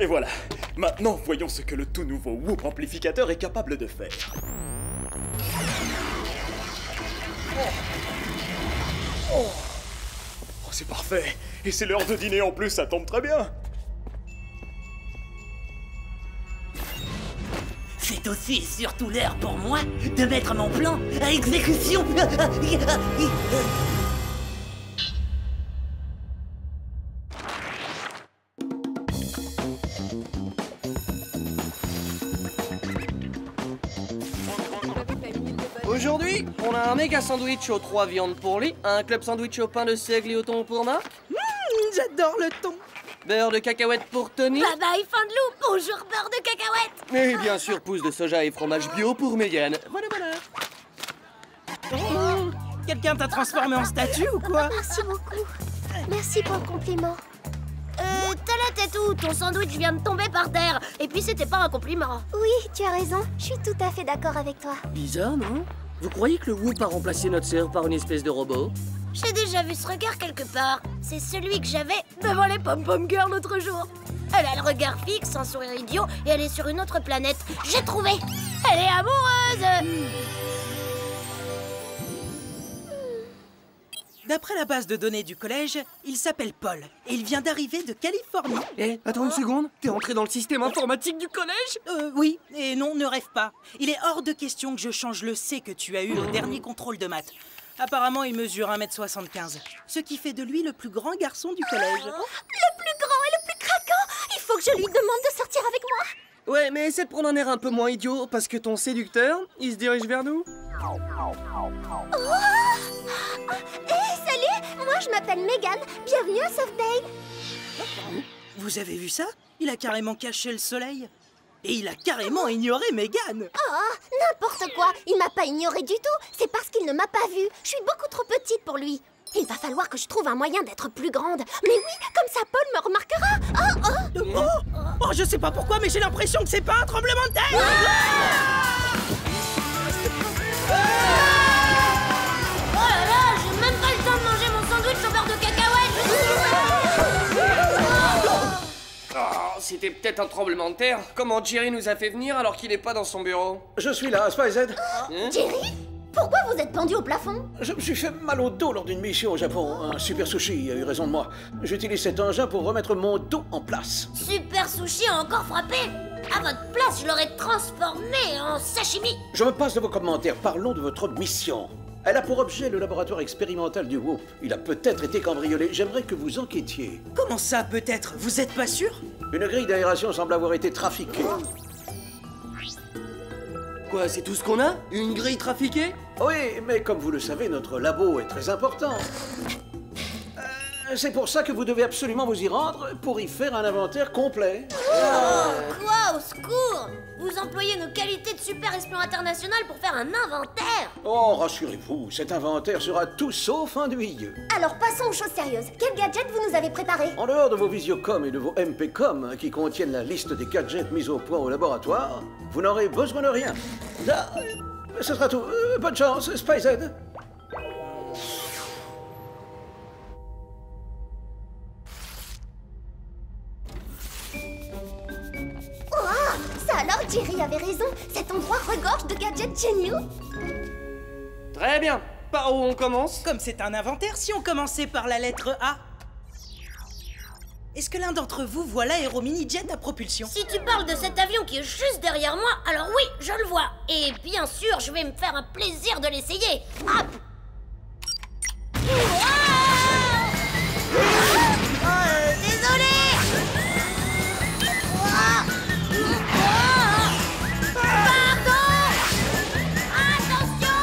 Et voilà. Maintenant, voyons ce que le tout nouveau Whoop amplificateur est capable de faire. Oh, c'est parfait. Et c'est l'heure de dîner en plus, ça tombe très bien. C'est aussi et surtout l'heure pour moi de mettre mon plan à exécution. Aujourd'hui, on a un méga sandwich aux 3 viandes pour Lee, un club sandwich au pain de seigle et au thon pour Marc, J'adore le thon. beurre de cacahuète pour Tony, Bye bye, fin de loup. Bonjour, beurre de cacahuète. et bien sûr pousse de soja et fromage bio pour Megan. Voilà, voilà. Oh, quelqu'un t'a transformé en statue ou quoi? Merci beaucoup. Merci pour le compliment. T'as la tête où? Ton sandwich vient de tomber par terre. Et puis c'était pas un compliment. Oui, tu as raison. Je suis tout à fait d'accord avec toi. Bizarre, non? Vous croyez que le Whoop a remplacé notre sœur par une espèce de robot? J'ai déjà vu ce regard quelque part. C'est celui que j'avais devant les pom-pom girls l'autre jour. Elle a le regard fixe, un sourire idiot, et elle est sur une autre planète. J'ai trouvé. Elle est amoureuse. D'après la base de données du collège, il s'appelle Paul et il vient d'arriver de Californie. Eh, attends une seconde, t'es entré dans le système informatique du collège? Oui, et non, ne rêve pas. Il est hors de question que je change le C que tu as eu au dernier contrôle de maths. Apparemment, il mesure 1m75, ce qui fait de lui le plus grand garçon du collège. Le plus grand et le plus craquant. Il faut que je lui demande de sortir avec moi. Ouais, mais essaie de prendre un air un peu moins idiot, parce que ton séducteur, il se dirige vers nous. Salut, moi je m'appelle Megan. Bienvenue à Softdale. Vous avez vu ça? Il a carrément caché le soleil. Et il a carrément ignoré Megan. Oh, n'importe quoi. Il m'a pas ignoré du tout. C'est parce qu'il ne m'a pas vue. Je suis beaucoup trop petite pour lui. Il va falloir que je trouve un moyen d'être plus grande. Mais oui, comme ça Paul me remarquera. Oh, je sais pas pourquoi, mais j'ai l'impression que c'est pas un tremblement de terre. Oh là là, j'ai même pas le temps de manger mon sandwich au beurre de cacahuète. Oh, c'était peut-être un tremblement de terre. Comment Jerry nous a fait venir alors qu'il est pas dans son bureau? Je suis là, Spy-Z. Jerry, pourquoi vous êtes pendu au plafond? Je me suis fait mal au dos lors d'une mission au Japon. Un super sushi a eu raison de moi. J'utilise cet engin pour remettre mon dos en place. Super Sushi a encore frappé. À votre place, je l'aurais transformé en sashimi. Je me passe de vos commentaires. Parlons de votre mission. Elle a pour objet le laboratoire expérimental du Whoop. Il a peut-être été cambriolé. J'aimerais que vous enquêtiez. Comment ça, peut-être? Vous êtes pas sûr? Une grille d'aération semble avoir été trafiquée. Quoi, c'est tout ce qu'on a? Une grille trafiquée? Oui, mais comme vous le savez, notre labo est très important. C'est pour ça que vous devez absolument vous y rendre pour y faire un inventaire complet. Quoi, au secours? Vous employez nos qualités de super espion international pour faire un inventaire? Oh, rassurez-vous, cet inventaire sera tout sauf ennuyeux. Alors passons aux choses sérieuses. Quel gadget vous nous avez préparé? En dehors de vos visiocom et de vos MPcom qui contiennent la liste des gadgets mis au point au laboratoire, vous n'aurez besoin de rien. Là, ce sera tout. Bonne chance, Spy-Z. Ça alors, Jerry avait raison. Cet endroit regorge de gadgets géniaux. Très bien. Par où on commence? Comme c'est un inventaire, si on commençait par la lettre A. Est-ce que l'un d'entre vous voit l'aéro mini-jet à propulsion? Si tu parles de cet avion qui est juste derrière moi, alors oui, je le vois. Et bien sûr, je vais me faire un plaisir de l'essayer. Hop! Désolé! Pardon! Attention!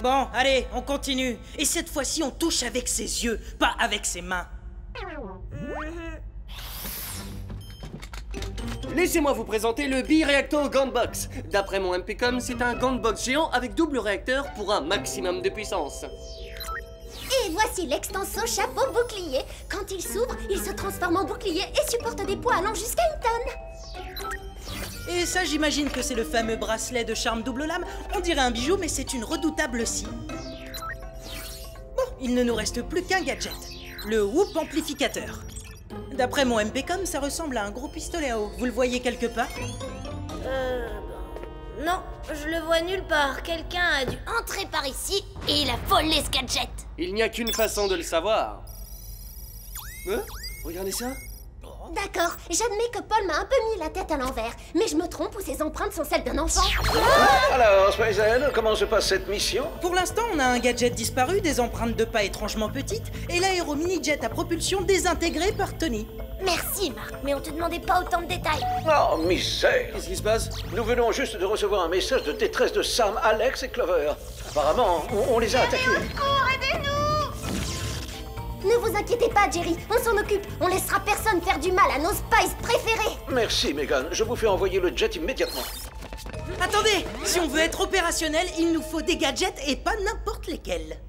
Bon, allez, on continue. Et cette fois-ci, on touche avec ses yeux, pas avec ses mains. Laissez-moi vous présenter le Bi-Reacto Gunbox. D'après mon MPcom, c'est un gunbox géant avec double réacteur pour un maximum de puissance. Et voici l'extenso chapeau bouclier. Quand il s'ouvre, il se transforme en bouclier et supporte des poids allant jusqu'à 1 tonne. Et ça, j'imagine que c'est le fameux bracelet de charme double lame. On dirait un bijou, mais c'est une redoutable scie. Bon, il ne nous reste plus qu'un gadget. Le Whoop amplificateur. D'après mon MPCOM, ça ressemble à un gros pistolet à eau. Vous le voyez quelque part? Non, je le vois nulle part. Quelqu'un a dû entrer par ici et il a volé ce gadget. Il n'y a qu'une façon de le savoir. Regardez ça. D'accord, j'admets que Paul m'a un peu mis la tête à l'envers, mais je me trompe ou ces empreintes sont celles d'un enfant. Alors, Spacehead, comment se passe cette mission? Pour l'instant, on a un gadget disparu, des empreintes de pas étrangement petites, et l'aéro mini-jet à propulsion désintégré par Tony. Merci, Marc, mais on te demandait pas autant de détails. Oh, misère! Qu'est-ce qui se passe? Nous venons juste de recevoir un message de détresse de Sam, Alex et Clover. Apparemment, on les a attaqués. Ne vous inquiétez pas, Jerry, on s'en occupe. On laissera personne faire du mal à nos Spies préférés. Merci, Megan. Je vous fais envoyer le jet immédiatement. Attendez, si on veut être opérationnel, il nous faut des gadgets et pas n'importe lesquels.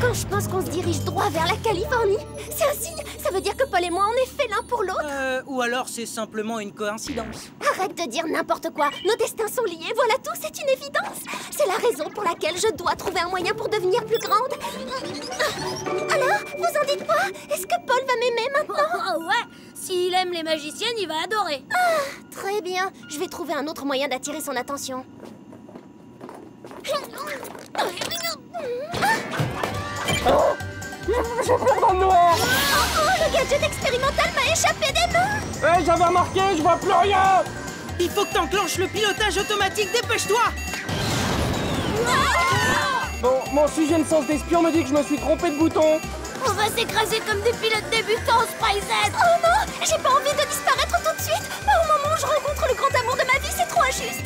Quand je pense qu'on se dirige droit vers la Californie, c'est un signe. Ça veut dire que Paul et moi, on est faits l'un pour l'autre. Ou alors c'est simplement une coïncidence. Arrête de dire n'importe quoi. Nos destins sont liés, voilà tout, c'est une évidence. C'est la raison pour laquelle je dois trouver un moyen pour devenir plus grande. Alors, vous en dites quoi? Est-ce que Paul va m'aimer maintenant? Oh ouais, s'il aime les magiciennes, il va adorer. Très bien, je vais trouver un autre moyen d'attirer son attention. J'ai peur dans le noir. Oh, le gadget expérimental m'a échappé des mains. J'avais remarqué, je vois plus rien. Il faut que t'enclenches le pilotage automatique, dépêche-toi! Bon, mon sixième sens d'espion me dit que je me suis trompé de bouton. On va s'écraser comme des pilotes débutants, Spicehead. Oh non, j'ai pas envie de disparaître tout de suite. Pas au moment où je rencontre le grand amour de ma vie, c'est trop injuste.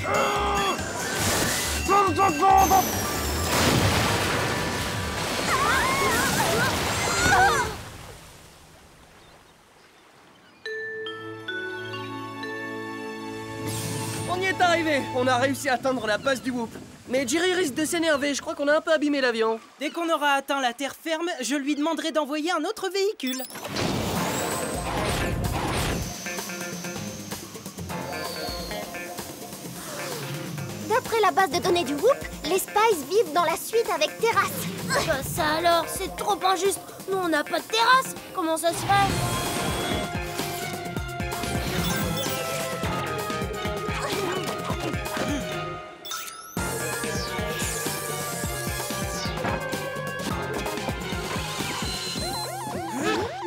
On y est arrivé. On a réussi à atteindre la base du Whoop. Mais Jerry risque de s'énerver, je crois qu'on a un peu abîmé l'avion. Dès qu'on aura atteint la terre ferme, je lui demanderai d'envoyer un autre véhicule. D'après la base de données du Whoop, les Spies vivent dans la suite avec terrasse. Bah ça alors, c'est trop injuste. Nous, on n'a pas de terrasse. Comment ça se fait?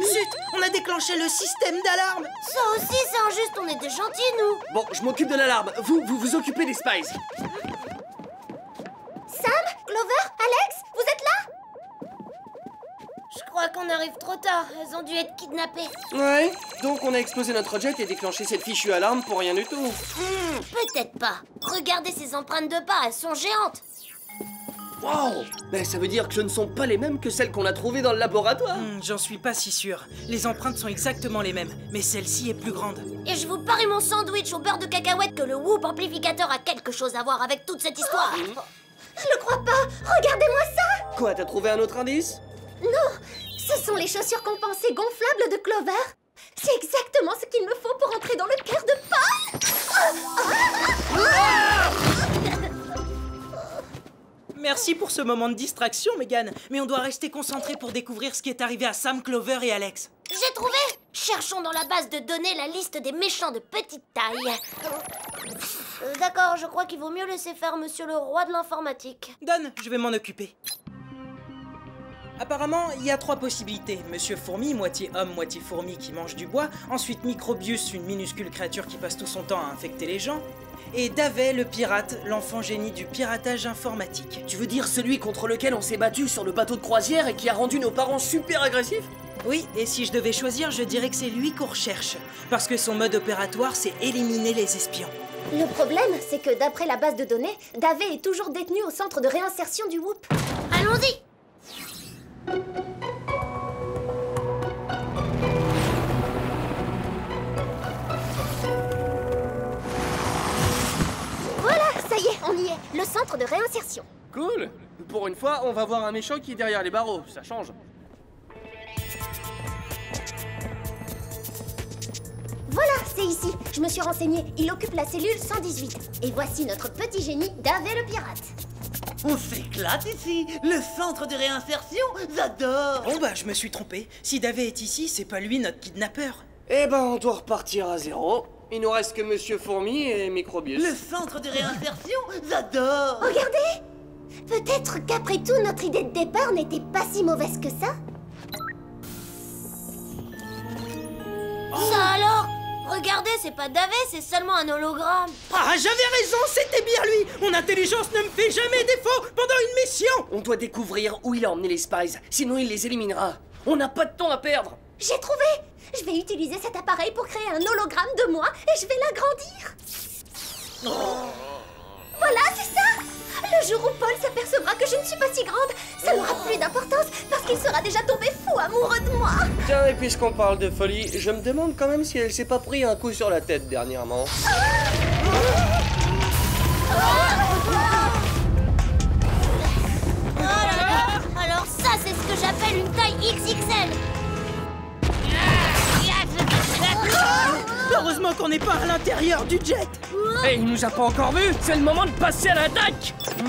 Zut, on a déclenché le système d'alarme. Ça aussi, c'est injuste. On est des gentils, nous. Bon, je m'occupe de l'alarme. Vous occupez des Spies. Sam, Clover, Alex, vous êtes là? Je crois qu'on arrive trop tard. Elles ont dû être kidnappées. Ouais, donc on a explosé notre jet et déclenché cette fichue alarme pour rien du tout. Peut-être pas. Regardez ces empreintes de pas, elles sont géantes. Wow! Ben ça veut dire que ce ne sont pas les mêmes que celles qu'on a trouvées dans le laboratoire. J'en suis pas si sûr. Les empreintes sont exactement les mêmes, mais celle-ci est plus grande. Et je vous parie mon sandwich au beurre de cacahuète que le Whoop amplificateur a quelque chose à voir avec toute cette histoire. Je le crois pas. Regardez-moi ça. Quoi, t'as trouvé un autre indice? Non, ce sont les chaussures compensées gonflables de Clover. C'est exactement ce qu'il me faut pour entrer dans le cœur de Paul. Merci pour ce moment de distraction, Megan. Mais on doit rester concentré pour découvrir ce qui est arrivé à Sam, Clover et Alex. J'ai trouvé. Cherchons dans la base de données la liste des méchants de petite taille. D'accord, je crois qu'il vaut mieux laisser faire monsieur le roi de l'informatique. Donne, je vais m'en occuper. Apparemment, il y a 3 possibilités. Monsieur Fourmi, moitié homme, moitié fourmi qui mange du bois. Ensuite, Microbius, une minuscule créature qui passe tout son temps à infecter les gens. Et Davey, le pirate, l'enfant génie du piratage informatique. Tu veux dire celui contre lequel on s'est battu sur le bateau de croisière et qui a rendu nos parents super agressifs? Oui, et si je devais choisir, je dirais que c'est lui qu'on recherche. Parce que son mode opératoire, c'est éliminer les espions. Le problème, c'est que d'après la base de données, Davey est toujours détenu au centre de réinsertion du Whoop. Allons-y. le centre de réinsertion. Cool. Pour une fois, on va voir un méchant qui est derrière les barreaux, ça change. Voilà, c'est ici. Je me suis renseignée. Il occupe la cellule 118. Et voici notre petit génie, Davé le pirate. On s'éclate ici. Le centre de réinsertion, j'adore. Bon bah, je me suis trompé. Si Davé est ici, c'est pas lui notre kidnappeur. Eh ben, on doit repartir à zéro. Il nous reste que Monsieur Fourmi et Microbius. Le centre de réinsertion, j'adore. Regardez! Peut-être qu'après tout, notre idée de départ n'était pas si mauvaise que ça. Ça alors? Regardez, c'est pas Davé, c'est seulement un hologramme. Ah, j'avais raison, c'était bien lui. Mon intelligence ne me fait jamais défaut pendant une mission. On doit découvrir où il a emmené les Spies, sinon il les éliminera. On n'a pas de temps à perdre. J'ai trouvé! Je vais utiliser cet appareil pour créer un hologramme de moi et je vais l'agrandir. Voilà, c'est ça! Le jour où Paul s'apercevra que je ne suis pas si grande, ça n'aura plus d'importance parce qu'il sera déjà tombé fou amoureux de moi. Tiens, et puisqu'on parle de folie, je me demande quand même si elle s'est pas pris un coup sur la tête dernièrement. Oh là là! Alors ça, c'est ce que j'appelle une taille XXL. Heureusement qu'on n'est pas à l'intérieur du jet. Eh, il nous a pas encore vus. C'est le moment de passer à l'attaque. C'est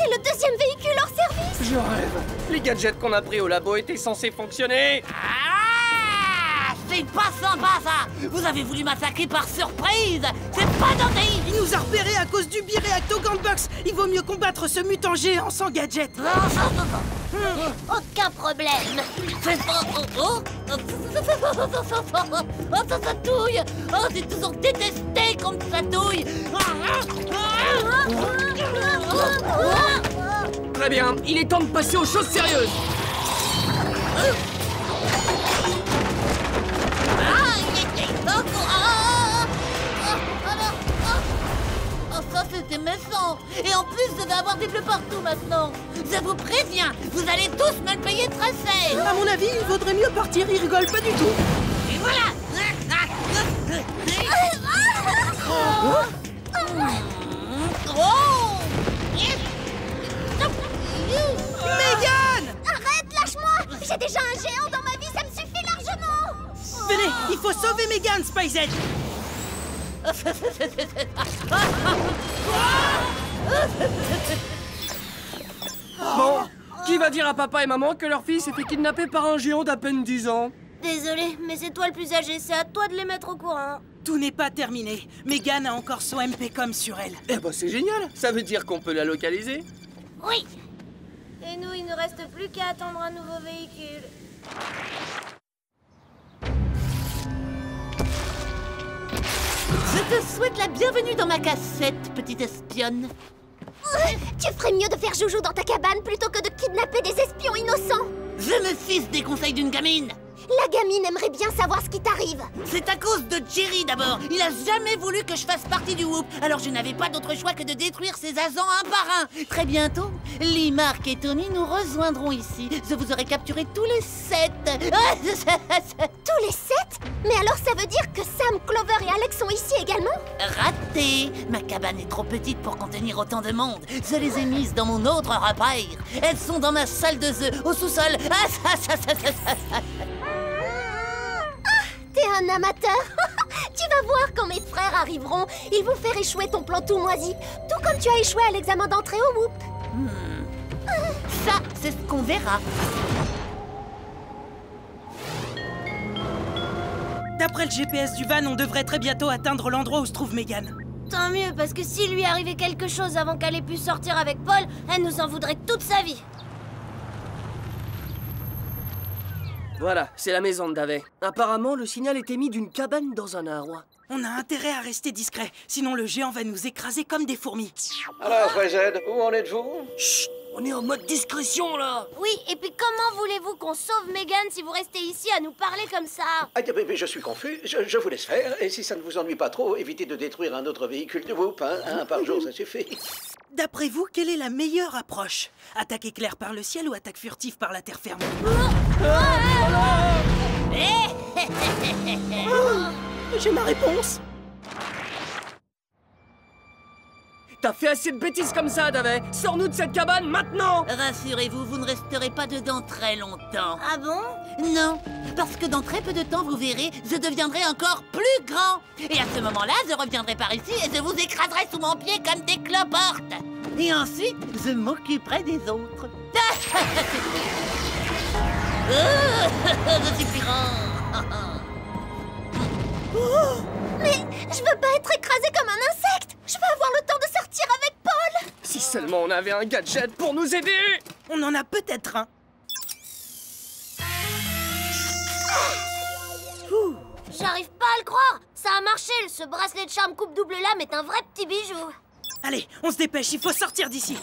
le deuxième véhicule hors service. Je rêve. Les gadgets qu'on a pris au labo étaient censés fonctionner. Ah, c'est pas sympa ça. Vous avez voulu massacrer par surprise. C'est pas gentil. Il nous a repérés à cause du Bireacto Gantbox. Il vaut mieux combattre ce mutant géant sans gadget. Aucun problème. Ça touille. Oh, j'ai toujours détesté comme ça touille. Très bien, il est temps de passer aux choses sérieuses. Ça c'était méchant. Et en plus je vais avoir des bleus partout maintenant. Je vous préviens, vous allez tous me le payer très cher. À mon avis, il vaudrait mieux partir. Il rigole pas du tout. Et voilà. Mégane! Arrête, lâche-moi! J'ai déjà un géant dans ma vie, ça me suffit largement! Venez, il faut sauver Mégane, SpyZ. Bon, qui va dire à papa et maman que leur fille s'est fait kidnapper par un géant d'à peine 10 ans? Désolé, mais c'est toi le plus âgé, c'est à toi de les mettre au courant. Tout n'est pas terminé. Mégane a encore son MPCOM sur elle. Eh ben c'est génial. Ça veut dire qu'on peut la localiser. Oui. Et nous, il ne reste plus qu'à attendre un nouveau véhicule. Je te souhaite la bienvenue dans ma cassette, petite espionne. Tu ferais mieux de faire joujou dans ta cabane plutôt que de kidnapper des espions innocents. Je me fiche des conseils d'une gamine. La gamine aimerait bien savoir ce qui t'arrive. C'est à cause de Jerry d'abord. Il a jamais voulu que je fasse partie du Whoop. Alors je n'avais pas d'autre choix que de détruire ses agents un par un. Très bientôt, Lee, Mark et Tony nous rejoindront ici. Je vous aurai capturé tous les 7. Tous les 7? Mais alors ça veut dire que Sam, Clover et Alex sont ici également? Raté. Ma cabane est trop petite pour contenir autant de monde. Je les ai mises dans mon autre repère. Elles sont dans ma salle de jeu, au sous-sol. T'es un amateur. Tu vas voir quand mes frères arriveront. Ils vont faire échouer ton plan tout moisi. Tout comme tu as échoué à l'examen d'entrée au Whoop. Ça, c'est ce qu'on verra. D'après le GPS du van, on devrait très bientôt atteindre l'endroit où se trouve Mégane. Tant mieux, parce que s'il lui arrivait quelque chose avant qu'elle ait pu sortir avec Paul, elle nous en voudrait toute sa vie. Voilà, c'est la maison de Davé. Apparemment, le signal est émis d'une cabane dans un arbre. On a intérêt à rester discret, sinon le géant va nous écraser comme des fourmis. Alors, SpyZ, où en êtes-vous? Chut, on est en mode discrétion, là. Oui, et puis comment voulez-vous qu'on sauve Mégane si vous restez ici à nous parler comme ça? Ah, mais je suis confus, je vous laisse faire, et si ça ne vous ennuie pas trop, évitez de détruire un autre véhicule de Whoop, hein, un par jour, ça suffit. D'après vous, quelle est la meilleure approche? Attaque éclair par le ciel ou attaque furtive par la terre ferme? j'ai ma réponse. T'as fait assez de bêtises comme ça, Davet. Sors-nous de cette cabane maintenant. Rassurez-vous, vous ne resterez pas dedans très longtemps. Ah bon? Non, parce que dans très peu de temps, vous verrez, je deviendrai encore plus grand. Et à ce moment-là, je reviendrai par ici et je vous écraserai sous mon pied comme des cloportes. Et ensuite, je m'occuperai des autres. Je suis plus grand. Mais je veux pas être écrasée comme un insecte. Je veux avoir le temps de sortir avec Paul. Si seulement on avait un gadget pour nous aider. On en a peut-être un. J'arrive pas à le croire. Ça a marché. Ce bracelet de charme coupe double lame est un vrai petit bijou. Allez, on se dépêche, il faut sortir d'ici.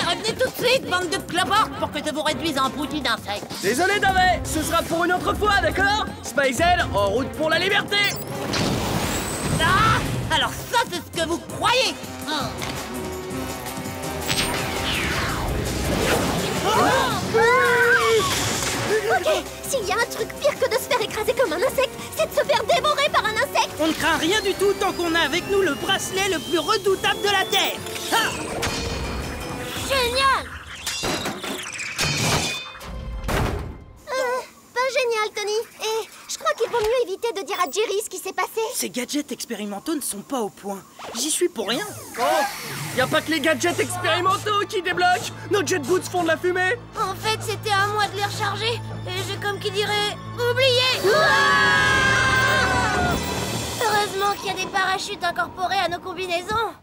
Revenez tout de suite, bande de cloportes, pour que je vous réduise en bouillie d'insectes. Désolé, Davet. Ce sera pour une autre fois, d'accord? Spizel, en route pour la liberté. Ah! Alors ça, c'est ce que vous croyez. Ok, s'il y a un truc pire que de se faire écraser comme un insecte, c'est de se faire dévorer par un insecte. On ne craint rien du tout tant qu'on a avec nous le bracelet le plus redoutable de la Terre. Ah! Génial! Pas génial, Tony. Et je crois qu'il vaut mieux éviter de dire à Jerry ce qui s'est passé. Ces gadgets expérimentaux ne sont pas au point. J'y suis pour rien. Oh, y a pas que les gadgets expérimentaux qui débloquent. Nos jet boots font de la fumée. En fait, c'était à moi de les recharger. Et j'ai comme qui dirait... oublié. Heureusement qu'il y a des parachutes incorporés à nos combinaisons.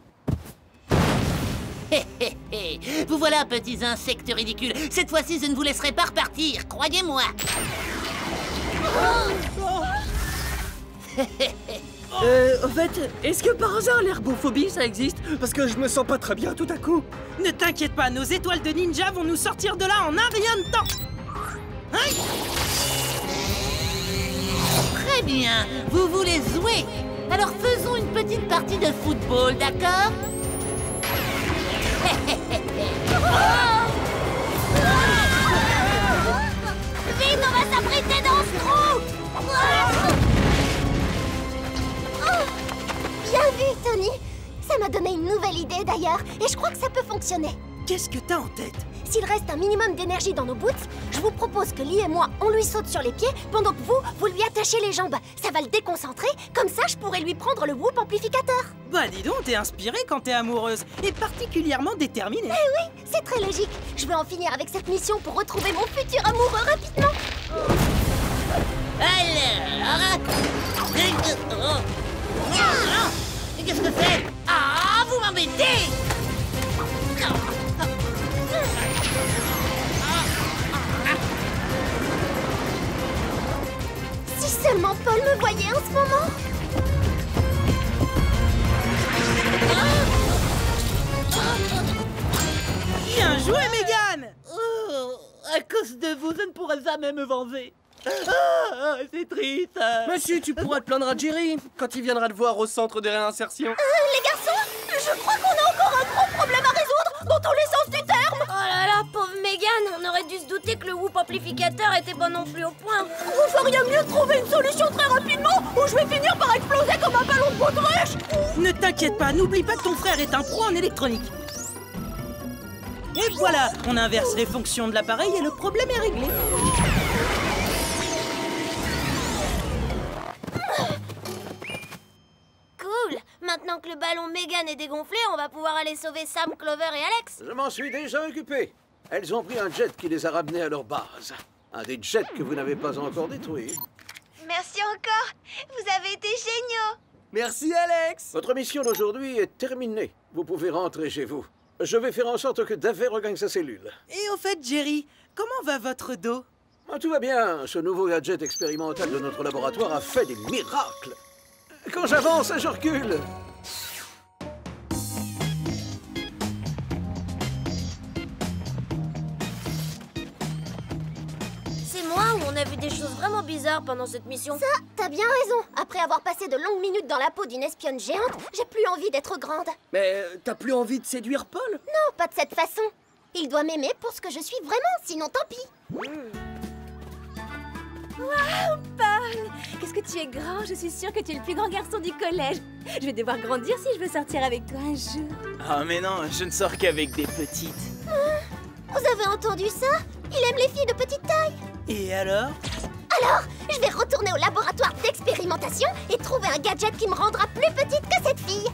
Vous voilà, petits insectes ridicules. Cette fois-ci, je ne vous laisserai pas repartir, croyez-moi. Au fait, est-ce que par hasard l'herbophobie ça existe? Parce que je me sens pas très bien tout à coup. Ne t'inquiète pas, nos étoiles de ninja vont nous sortir de là en un rien de temps. Hein? Très bien, vous voulez jouer. Alors faisons une petite partie de football, d'accord? Vite, on va s'abriter dans ce trou. Bien vu, Tony. Ça m'a donné une nouvelle idée d'ailleurs, et je crois que ça peut fonctionner. Qu'est-ce que t'as en tête? S'il reste un minimum d'énergie dans nos boots, je vous propose que Lee et moi, on lui saute sur les pieds, pendant que vous lui attachez les jambes. Ça va le déconcentrer, comme ça je pourrais lui prendre le whoop amplificateur. Bah dis donc, t'es inspirée quand t'es amoureuse, et particulièrement déterminée. Eh oui, c'est très logique. Je veux en finir avec cette mission pour retrouver mon futur amoureux rapidement. Alors... Qu'est-ce que c'est? Ah, vous m'embêtez! Si seulement Paul me voyait en ce moment. Bien joué, Mégane! À cause de vous, je ne pourrai jamais me venger. Ah, c'est triste. Mais si, tu pourras te plaindre à Jerry quand il viendra te voir au centre de réinsertion. Les garçons, je crois qu'on a encore un gros problème à résoudre dans tous les sens du terme. Oh là là, pauvre Mégane, on aurait dû se douter que le whoop amplificateur était pas non plus au point. Vous feriez mieux de trouver une solution très rapidement ou je vais finir par exploser comme un ballon de baudruche. Ne t'inquiète pas, n'oublie pas que ton frère est un pro en électronique. Et voilà, on inverse les fonctions de l'appareil et le problème est réglé. Cool. Maintenant que le ballon Mégane est dégonflé, on va pouvoir aller sauver Sam, Clover et Alex. Je m'en suis déjà occupé. Elles ont pris un jet qui les a ramenées à leur base. Un des jets que vous n'avez pas encore détruit. Merci encore. Vous avez été géniaux. Merci, Alex. Votre mission d'aujourd'hui est terminée. Vous pouvez rentrer chez vous. Je vais faire en sorte que Davet regagne sa cellule. Et au fait, Jerry, comment va votre dos? Ah, tout va bien. Ce nouveau gadget expérimental de notre laboratoire a fait des miracles. Quand j'avance, je recule. C'est moi ou on a vu des choses vraiment bizarres pendant cette mission? Ça, t'as bien raison. Après avoir passé de longues minutes dans la peau d'une espionne géante, j'ai plus envie d'être grande. Mais t'as plus envie de séduire Paul? Non, pas de cette façon. Il doit m'aimer pour ce que je suis vraiment, sinon tant pis. Waouh, Paul! Qu'est-ce que tu es grand! Je suis sûre que tu es le plus grand garçon du collège. Je vais devoir grandir si je veux sortir avec toi un jour. Oh mais non, je ne sors qu'avec des petites. Vous avez entendu ça? Il aime les filles de petite taille. Et alors? Alors, je vais retourner au laboratoire d'expérimentation et trouver un gadget qui me rendra plus petite que cette fille.